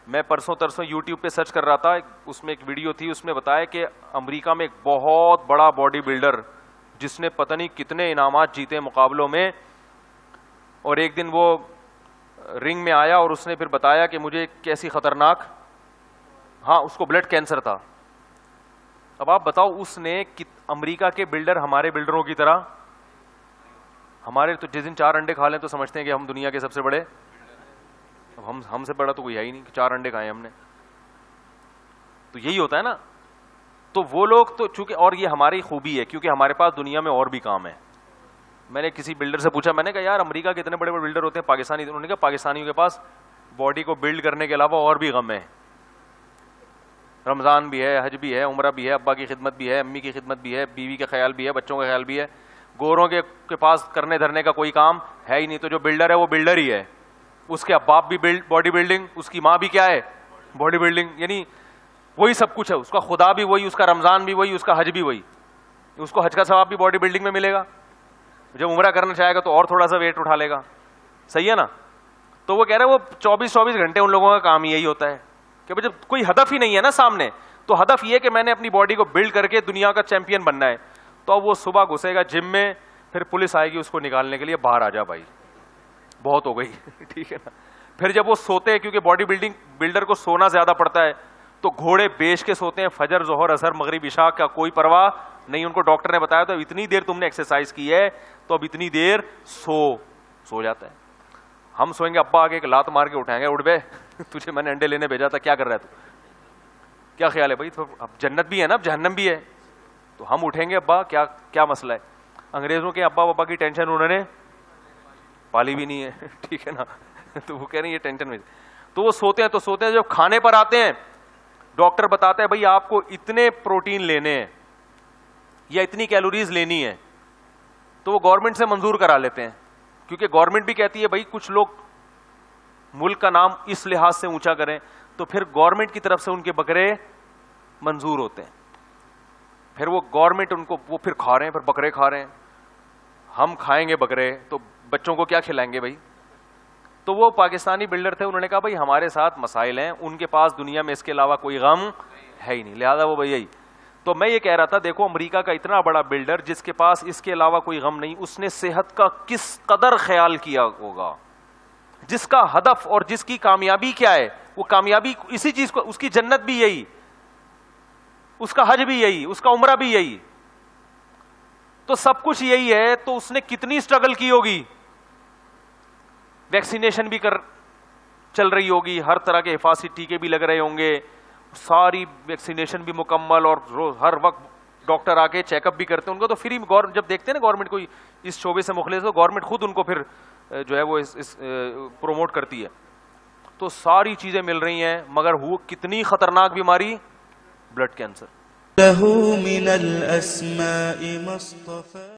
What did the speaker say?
میں پرسوں ترسوں یوٹیوب پہ سرچ کر رہا تھا, اس میں ایک ویڈیو تھی, اس میں بتایا کہ امریکہ میں ایک بہت بڑا باڈی بلڈر جس نے پتہ نہیں کتنے انعامات جیتے مقابلوں میں, اور ایک دن وہ رنگ میں آیا اور اس نے پھر بتایا کہ مجھے کیسی خطرناک, ہاں اس کو بلڈ کینسر تھا. اب آپ بتاؤ اس نے امریکہ کے بلڈر ہمارے بلڈروں کی طرح, ہمارے تو جس دن 4 انڈے کھا لیں تو سمجھتے ہیں کہ ہم دنیا کے سب سے بڑے, ہم سے بڑا تو کوئی ہے ہی نہیں کہ 4 انڈے کھائے ہم نے. تو یہی ہوتا ہے نا. تو وہ لوگ تو چونکہ, اور یہ ہماری خوبی ہے کیونکہ ہمارے پاس دنیا میں اور بھی کام ہے. میں نے کسی بلڈر سے پوچھا, میں نے کہا یار امریکہ کے اتنے بڑے بڑے بلڈر ہوتے ہیں پاکستانی, انہوں نے کہا پاکستانیوں کے پاس باڈی کو بلڈ کرنے کے علاوہ اور بھی غم ہے. رمضان بھی ہے, حج بھی ہے, عمرہ بھی ہے, ابا کی خدمت بھی ہے, امی کی خدمت بھی ہے, بیوی کا خیال بھی ہے, بچوں کا خیال بھی ہے. گوروں کے پاس کرنے دھرنے کا کوئی کام ہے ہی نہیں. تو جو بلڈر ہے وہ بلڈر ہی ہے. اس کے باپ بھی باڈی بلڈنگ, اس کی ماں بھی کیا ہے باڈی بلڈنگ, یعنی وہی سب کچھ ہے. اس کا خدا بھی وہی, اس کا رمضان بھی وہی, اس کا حج بھی وہی. اس کو حج کا ثواب بھی باڈی بلڈنگ میں ملے گا. جب عمرہ کرنا چاہے گا تو اور تھوڑا سا ویٹ اٹھا لے گا. صحیح ہے نا. تو وہ کہہ رہے ہیں وہ 24 گھنٹے ان لوگوں کا کام یہی ہوتا ہے کہ جب کوئی ہدف ہی نہیں ہے نا سامنے, تو ہدف یہ کہ میں نے اپنی باڈی کو بلڈ کر کے دنیا کا چیمپئن بننا ہے. تو اب وہ صبح گھسے گا جم میں, پھر پولیس آئے گی اس کو نکالنے کے لیے, باہر آ جا بھائی بہت ہو گئی. ٹھیک ہے نا. پھر جب وہ سوتے ہیں, کیونکہ باڈی بلڈر کو سونا زیادہ پڑتا ہے, تو گھوڑے بیچ کے سوتے ہیں, فجر ظہر اثر مغرب عشاء کا کوئی پرواہ نہیں. ان کو ڈاکٹر نے بتایا تو اتنی دیر تم نے ایکسرسائز کی ہے تو اب اتنی دیر سو جاتا ہے. ہم سوئیں گے, ابا آگے ایک لات مار کے اٹھائیں گے, اٹھ بے تجھے میں نے انڈے لینے بھیجا تھا, کیا کر رہا ہے تو, کیا خیال ہے بھائی, تو اب جنت بھی ہے نا, اب جہنم بھی ہے. تو ہم اٹھیں گے, ابا کیا مسئلہ ہے. انگریزوں کے ابا کی ٹینشن انہوں نے پالی بھی نہیں ہے. ٹھیک ہے نا. تو وہ کہہ رہے ہیں یہ ٹینشن میں, تو وہ سوتے ہیں. تو سوتے ہیں, جب کھانے پر آتے ہیں ڈاکٹر بتاتا ہے بھائی آپ کو اتنے پروٹین لینے ہیں یا اتنی کیلوریز لینی ہے, تو وہ گورنمنٹ سے منظور کرا لیتے ہیں. کیونکہ گورنمنٹ بھی کہتی ہے بھائی کچھ لوگ ملک کا نام اس لحاظ سے اونچا کریں, تو پھر گورنمنٹ کی طرف سے ان کے بکرے منظور ہوتے ہیں. پھر وہ گورنمنٹ ان کو وہ پھر کھا رہے ہیں, پھر بکرے کھا رہے ہیں. ہم کھائیں گے بکرے تو بچوں کو کیا کھلائیں گے بھائی. تو وہ پاکستانی بلڈر تھے, انہوں نے کہا بھائی ہمارے ساتھ مسائل ہیں, ان کے پاس دنیا میں اس کے علاوہ کوئی غم ہے ہی نہیں, لہذا وہ بھائی یہی. تو میں یہ کہہ رہا تھا دیکھو امریکہ کا اتنا بڑا بلڈر جس کے پاس اس کے علاوہ کوئی غم نہیں, اس نے صحت کا کس قدر خیال کیا ہوگا, جس کا ہدف اور جس کی کامیابی کیا ہے, وہ کامیابی اسی چیز کو, اس کی جنت بھی یہی, اس کا حج بھی یہی, اس کا عمرہ بھی یہی, تو سب کچھ یہی ہے. تو اس نے کتنی اسٹرگل کی ہوگی, ویکسینیشن بھی چل رہی ہوگی, ہر طرح کے حفاظتی ٹیکے بھی لگ رہے ہوں گے, ساری ویکسینیشن بھی مکمل, اور ہر وقت ڈاکٹر آ کے چیک اپ بھی کرتے ہیں ان کو. تو فری جب دیکھتے ہیں نا گورنمنٹ کوئی اس شعبے سے مخلص ہو, گورنمنٹ خود ان کو پھر جو ہے وہ پروموٹ کرتی ہے. تو ساری چیزیں مل رہی ہیں, مگر وہ کتنی خطرناک بیماری, بلڈ کینسر.